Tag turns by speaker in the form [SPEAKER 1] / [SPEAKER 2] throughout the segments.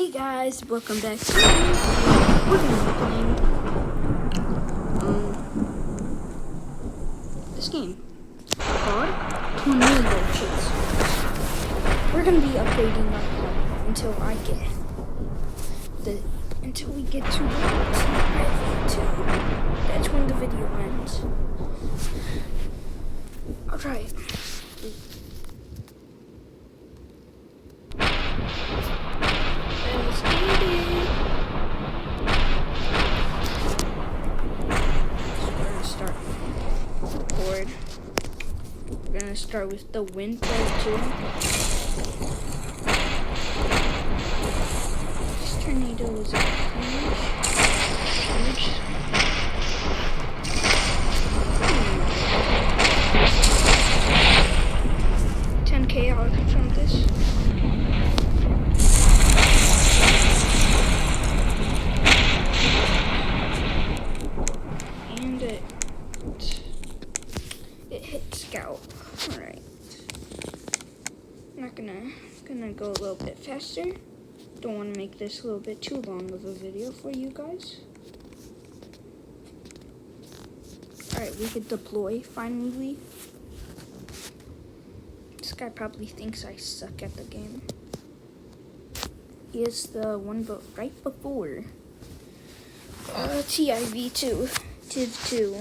[SPEAKER 1] Hey guys, welcome back to my video. We're gonna be playing this game called Tornado Chase. We're gonna be upgrading our car until we get to the IV2. That's when the video ends. Alright. We're gonna start with the wind blade too. This tornado is huge. 10K I'll confirm this. And it hit Scout. Alright. I'm not gonna go a little bit faster. Don't want to make this a little bit too long of a video for you guys. Alright, we could deploy finally. This guy probably thinks I suck at the game. He is the one but right before TIV2. TIV2.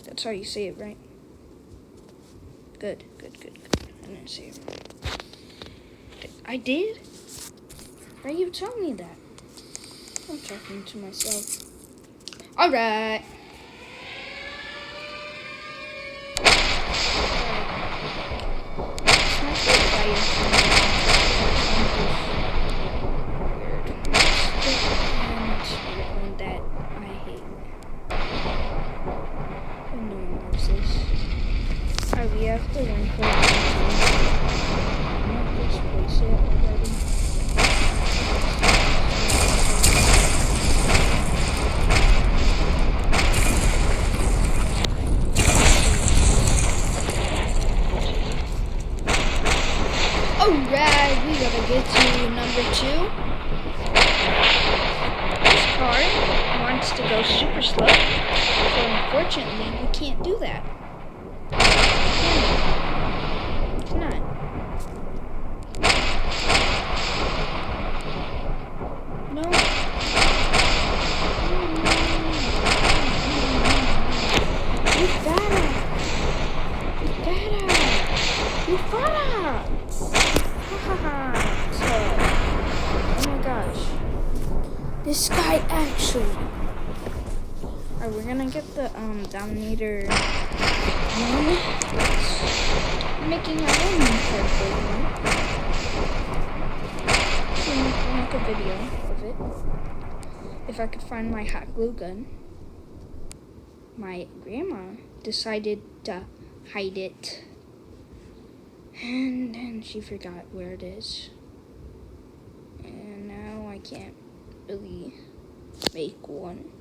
[SPEAKER 1] That's how you say it, right? Good. I didn't say it right. I did? Why are you telling me that? I'm talking to myself. Alright. We have to run for it. I'm not just place it already. Alright, we gotta get to number 2. This car wants to go super slow, so unfortunately we can't do that. It's not. No. You gotta. Oh my gosh. This guy actually. Alright, we're gonna get the Dominator 1. Making our own character one. I'll make a video of it. If I could find my hot glue gun. My grandma decided to hide it. And then she forgot where it is. And now I can't really make one.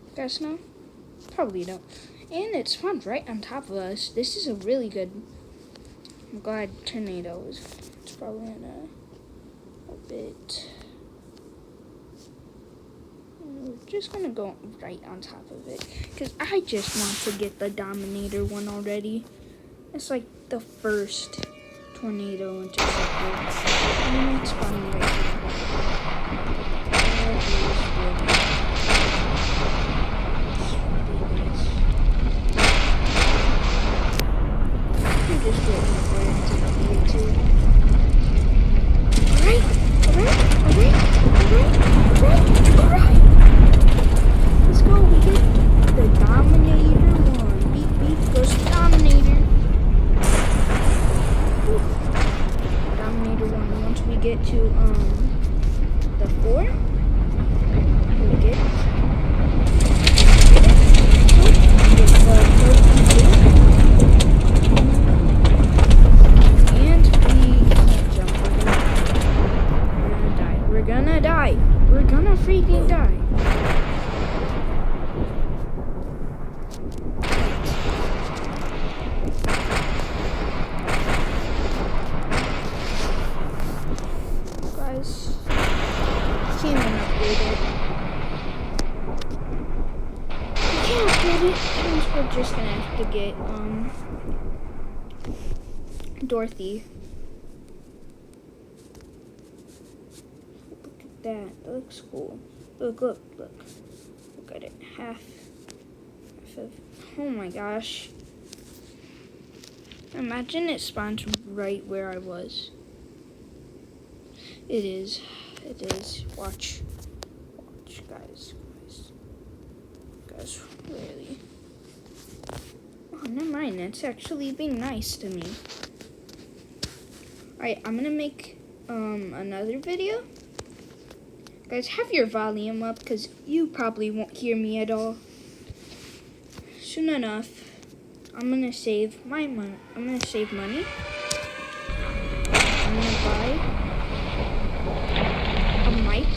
[SPEAKER 1] You guys know? Probably don't. And it spawned right on top of us. This is a really good. I'm glad tornado is. It's probably in a bit. We're just gonna go right on top of it because I just want to get the Dominator one already. It's like the first tornado interceptor. And it's spawning right here. Just waiting for it to upgrade too. Alright. Let's go. We get the Dominator 1. Beep beep goes Dominator. Whew. Dominator 1. Once we get to the 4, we'll get We're gonna freaking die. Guys, even upgrade it. We can't upgrade it. That means we're just gonna have to get, Dorothy. Look at that. That looks cool. Look. Look at it. Half of, oh my gosh. Imagine it spawns right where I was. It is. Watch, guys, really. Oh, never mind. It's actually being nice to me. Alright, I'm gonna make another video. Guys, have your volume up because you probably won't hear me at all. Soon enough, I'm gonna save my money. I'm gonna save money. I'm gonna buy a mic.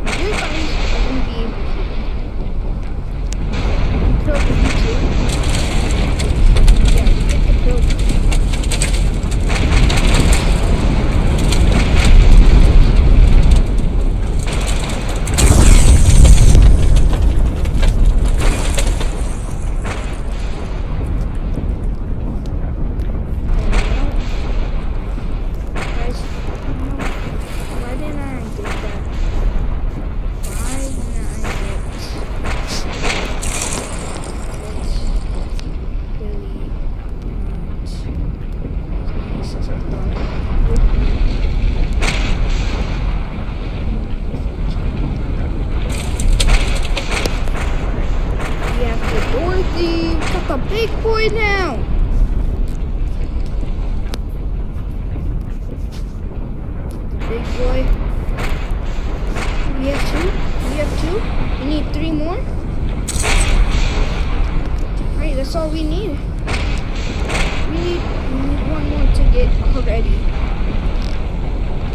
[SPEAKER 1] And you guys are gonna be able to put up YouTube. Yeah, get the program. A big boy now. Big boy. We have two. We need 3 more. Alright, that's all we need. We need 1 more to get already.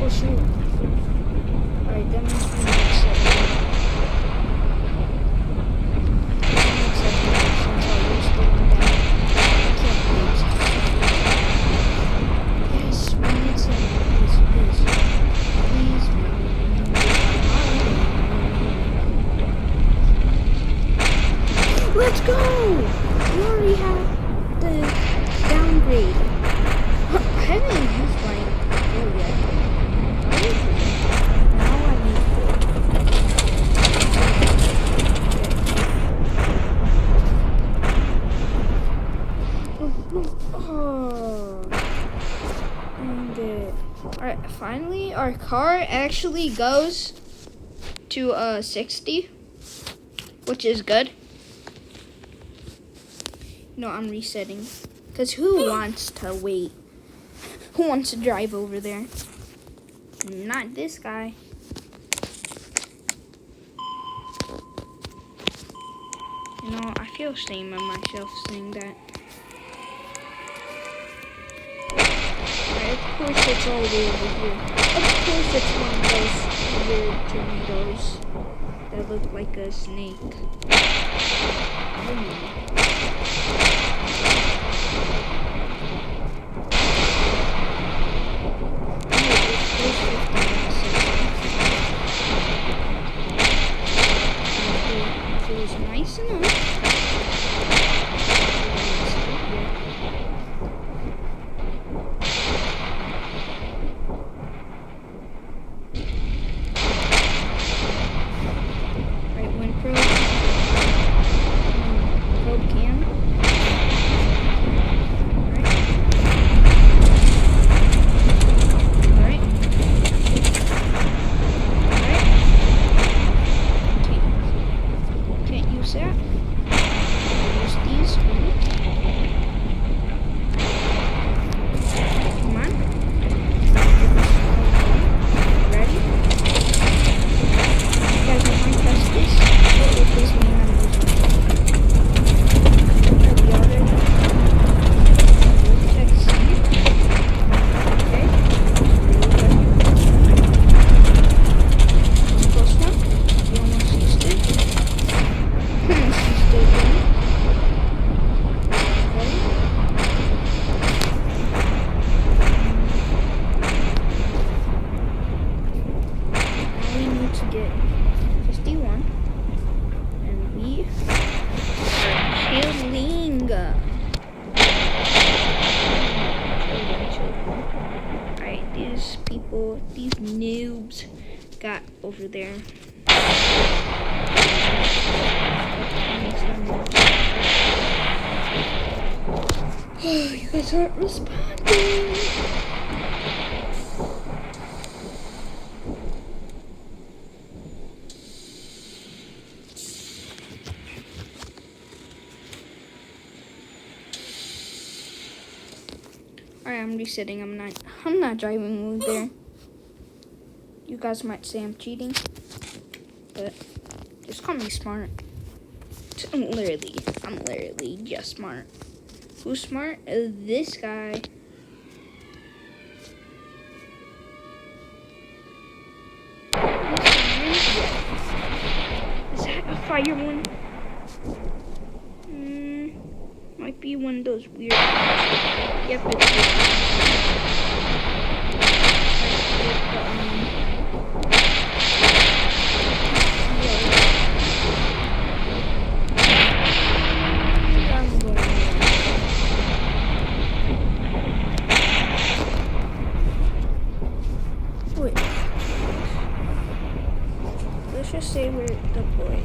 [SPEAKER 1] Oh shoot. Alright, that means we need 7. Let's go! We already have the downgrade. I haven't used my bow yet. Now I need And alright, finally our car actually goes to 60, which is good. No, I'm resetting. Because who wants to wait? Who wants to drive over there? Not this guy. You know, I feel ashamed of myself saying that. Right, of course it's all the way over here. Of course it's one of those weird tornadoes that look like a snake. If it was nice enough. what these noobs got over there. You guys aren't responding. Alright, I'm resetting. I'm not driving over there. You guys might say I'm cheating, but just call me smart. I'm literally just smart. Who's smart? This guy. Is that a fire one? Might be one of those weird. Yep, it's Wait. Let's just say we're deployed.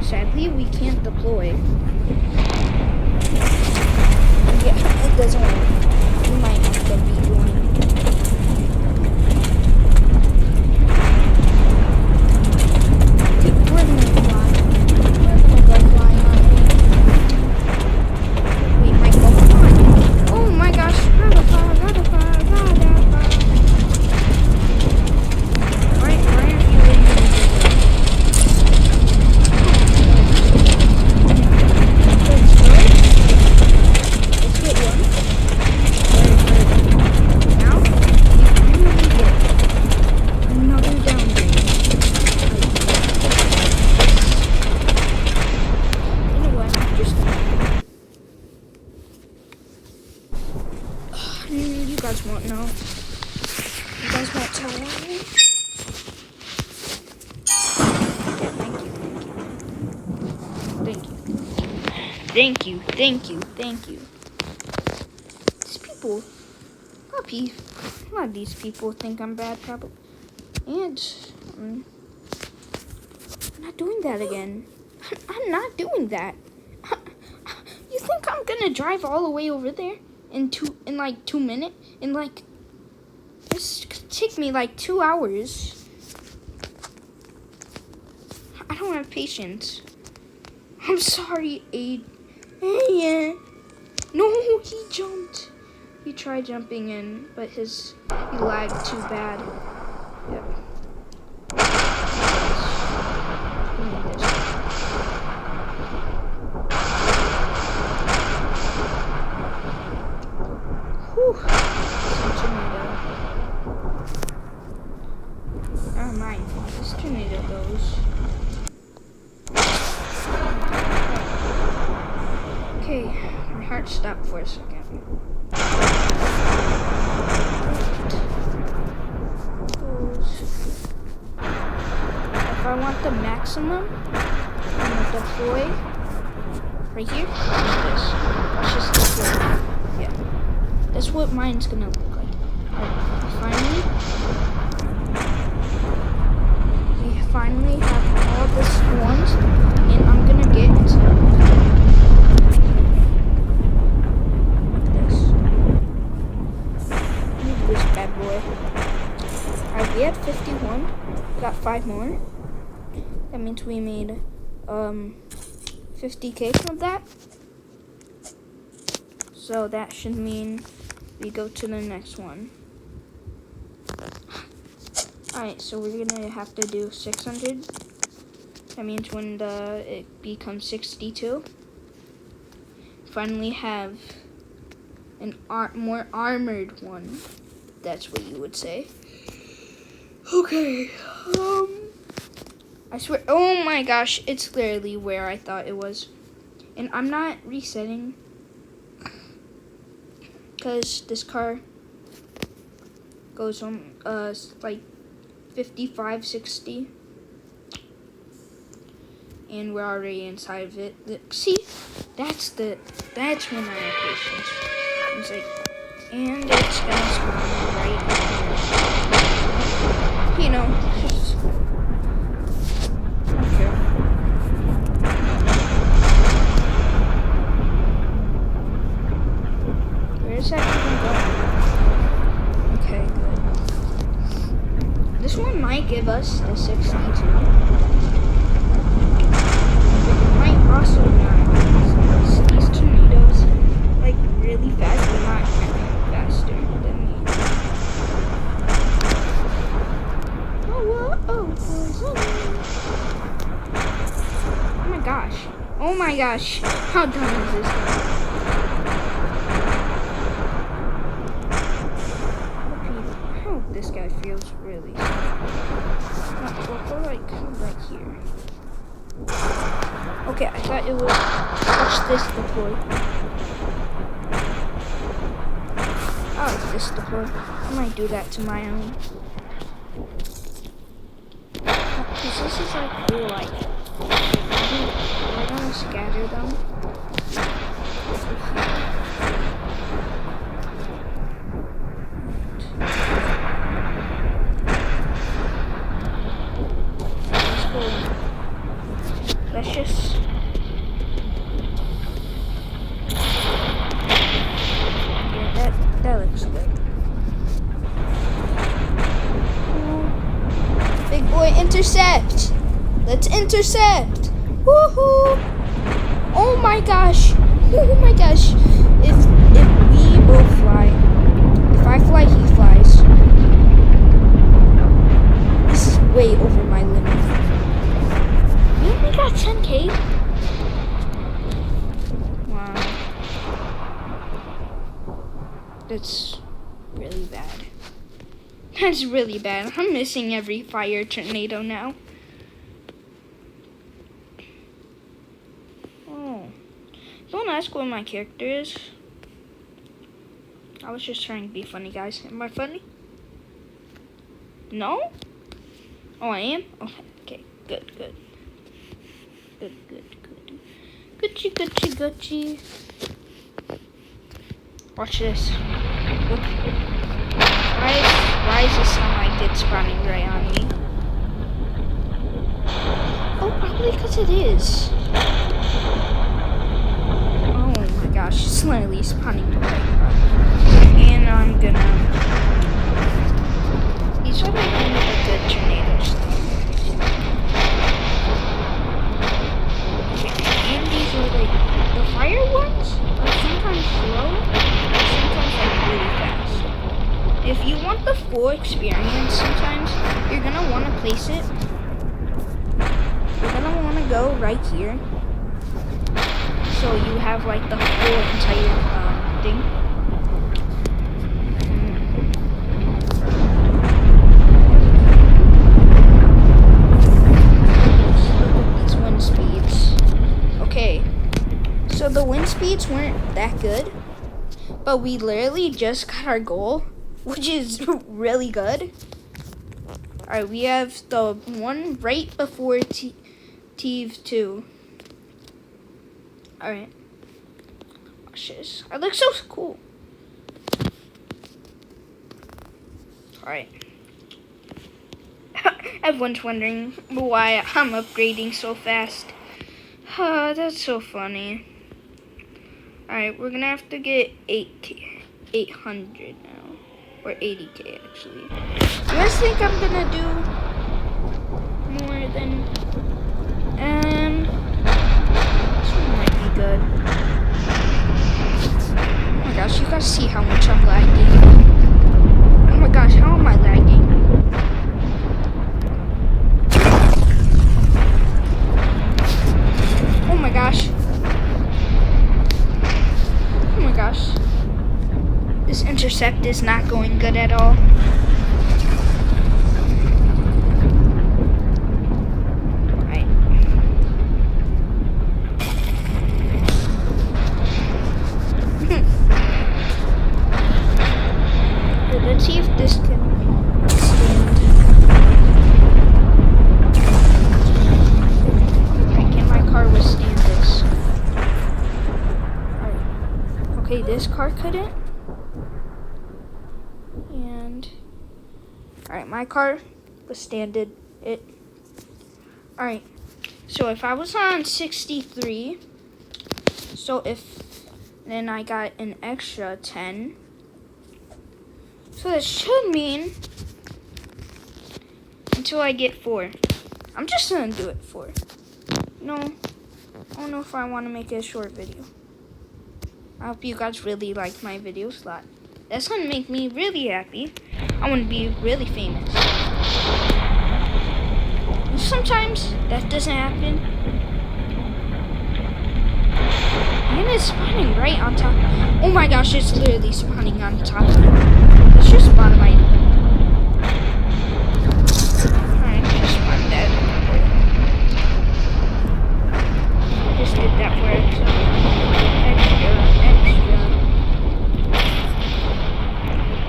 [SPEAKER 1] Sadly, we can't deploy. Yeah, it doesn't work. We might have to be doing. We're gonna fly. We're gonna go flying, aren't we? We might go flying. Oh my gosh! Gotta fly. Why aren't you leaving? You guys won't know. You guys won't tell me. Thank you. These people, a lot of these people think I'm bad, probably. And I'm not doing that again. I'm not doing that. You think I'm gonna drive all the way over there in like 2 minutes? This could take me like 2 hours. I don't have patience. I'm sorry, Aid. Yeah. No, he jumped. He tried jumping in, but he lagged too bad. Yep. Whew. Oh my, this tornado goes. Okay, my heart stopped for a second. If I want the maximum, I'm gonna deploy right here. This. Let's just deploy. Yeah. That's what mine's gonna look like. Alright, we finally have all the swarms, and I'm gonna get this bad boy. Alright, we had 51. Got 5 more. That means we made 50k from that. So that should mean we go to the next one. Alright, so we're gonna have to do 600. That means when it becomes 62. Finally have an more armored one. That's what you would say. Okay. I swear. Oh my gosh, it's literally where I thought it was. And I'm not resetting because this car goes on like 55, 60. And we're already inside of it. See, that's when I have patience. It's like, and it's gonna spawn right here. You know, just okay. Where's that even going? Okay, good. This one might give us the 62. Also not. These tornadoes, like, really fast, but not faster than me. Oh my gosh. Oh my gosh. How dumb is this guy? I hope this guy feels really we're like right here. Okay, I thought it would watch this deploy. Oh, it's this deploy. I might do that to my own. Because this is like cool, like, we're gonna scatter them. Let's just that looks good. Big boy, intercept! Let's intercept! Woohoo! Oh my gosh! Oh my gosh! If we both fly, if I fly, he flies. This is way over my limit. We only got 10K? Wow. That's really bad. That's really bad. I'm missing every fire tornado now. Oh. Don't ask what my character is. I was just trying to be funny, guys. Am I funny? No? Oh, I am? Okay. Good. Gucci. Watch this. Look. Why is this sunlight spawning right on me? Oh, probably because it is. Oh my gosh, it's literally spawning right on me. And I'm gonna... These are like one of the good tornadoes. And these are like... The fire ones are sometimes slow, and sometimes like really fast. If you want the full experience, sometimes you're gonna want to place it. You're gonna want to go right here, so you have like the full entire thing. Look at these wind speeds. Okay, so the wind speeds weren't that good, but we literally just got our goal, which is really good. Alright, we have the one right before Teve 2. Alright. Watch this. I look so cool. Alright. Everyone's wondering why I'm upgrading so fast. That's so funny. Alright, we're gonna have to get 800 now. Or 80K actually. You guys think I'm gonna do more than this one might be good. Oh my gosh, you guys see how much I'm lagging. Oh my gosh, how am I lagging? Oh my gosh. Oh my gosh. This intercept is not going good at all. Right. this car couldn't. And alright, my car withstanded it. Alright, so if I was on 63, so if then I got an extra 10. So that should mean until I get 4. I'm just gonna do it 4. No, I don't know if I want to make it a short video. I hope you guys really like my videos a lot. That's gonna make me really happy. I want to be really famous. And sometimes that doesn't happen. And it's spawning right on top. Oh my gosh, it's literally spawning on top. Let's just spawn my... Alright, just spawn that. I just did that for extra.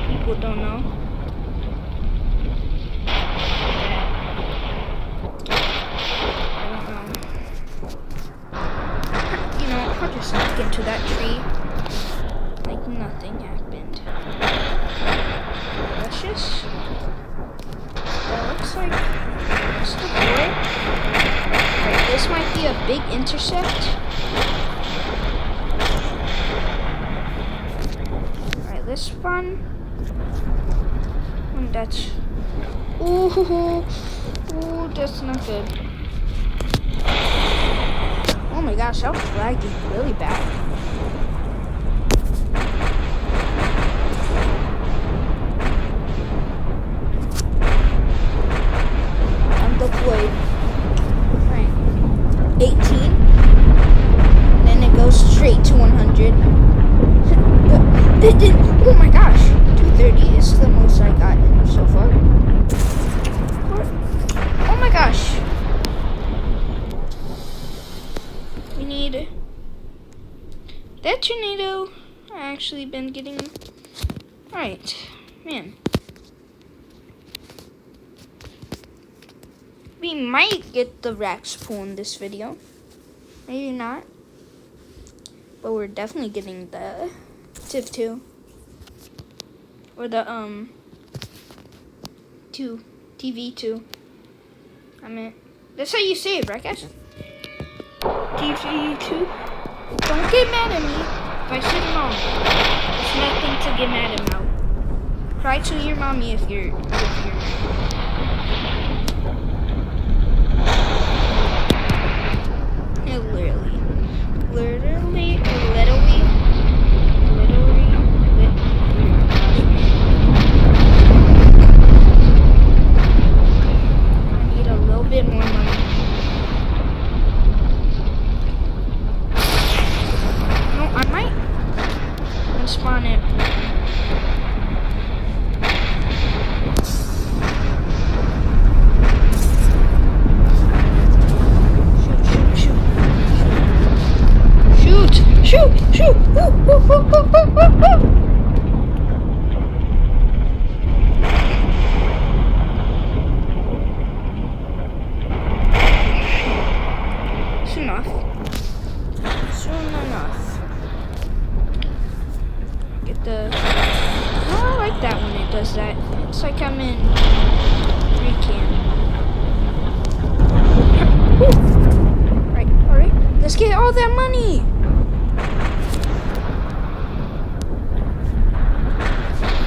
[SPEAKER 1] People don't know. I'll just sneak into that tree like nothing happened. Delicious. That looks like that's the boy. Right, this might be a big intercept. Alright, let's spawn. And that's ooh, that's not good. Oh my gosh, that was lagging really bad. I'm deployed. Right. 18. And then it goes straight to 100. Oh my gosh. 230 is the most I got so far. Oh my gosh. We need that tornado. I actually been getting. Alright, man. We might get the Rax pool in this video. Maybe not. But we're definitely getting the TIF 2. Or the TV2. I mean, that's how you say it, right guys? TV2. Don't get mad at me if I said it wrong. It's nothing to get mad about. Cry to your mommy if you're I need a little bit more money. I might spawn it. Shoot! Soon enough. Get the... Oh, I like that when it does that. It's like I'm in Recam. Alright. Let's get all that money!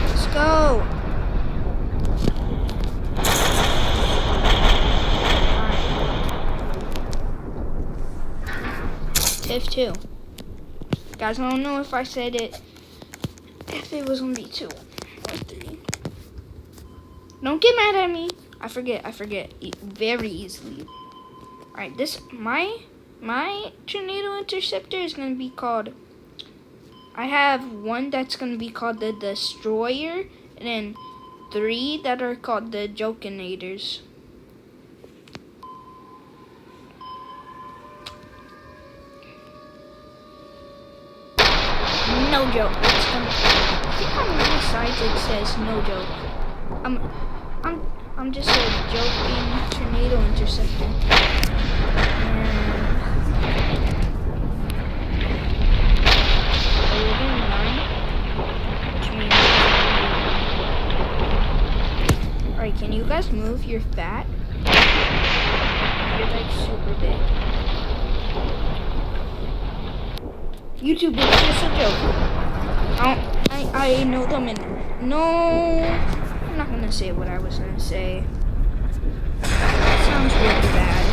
[SPEAKER 1] Let's go! TIF 2. Guys, I don't know if I said it. If it was gonna be 2 or 3. Don't get mad at me. I forget very easily. Alright, this my tornado interceptor is gonna be called. I have one that's gonna be called the Destroyer, and then 3 that are called the Jokinators. No joke. I think on one side it says no joke. I'm just a joking tornado interceptor. Are we getting 9? guys move, you're fat. You're like super big. YouTube is just a joke. I know them and no, I'm not gonna say what I was gonna say. That sounds really bad.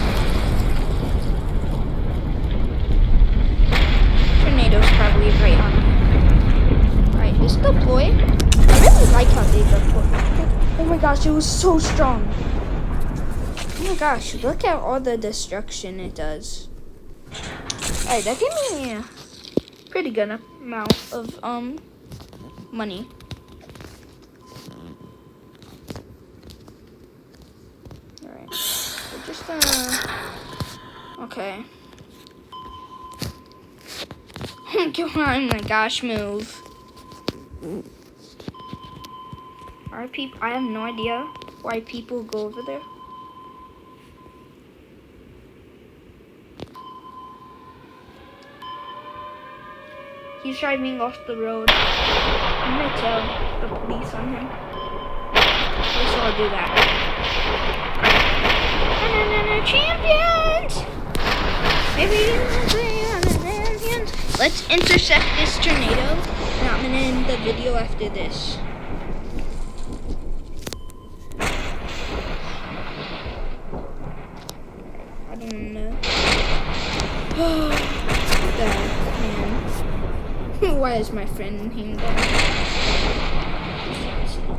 [SPEAKER 1] Tornado's probably right on me. Alright, this deploy. I really like how they deploy. Oh my gosh, it was so strong. Oh my gosh, look at all the destruction it does. Alright, that gave me a pretty good amount of money. Alright, we're just gonna... Okay. Oh my gosh, move. I have no idea why people go over there. He's driving off the road. I'm gonna tell the police on him. So I'll do that. Champions! Maybe champions. Let's intercept this tornado. And I'm gonna end the video after this. I don't know. That man. Why is my friend him there?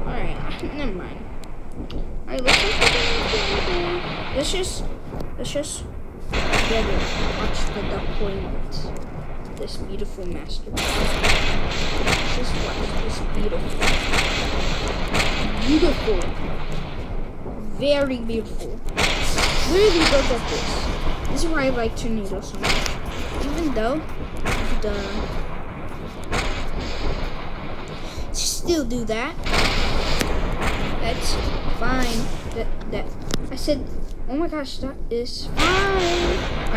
[SPEAKER 1] Alright, never mind. Alright, let's just together watch the deployment. This beautiful masterpiece. Let's just watch this beautiful. Very beautiful. Really look at this. This is why I like tornadoes so much. Even though the still do that. That's fine. That I said, oh my gosh, that is fine.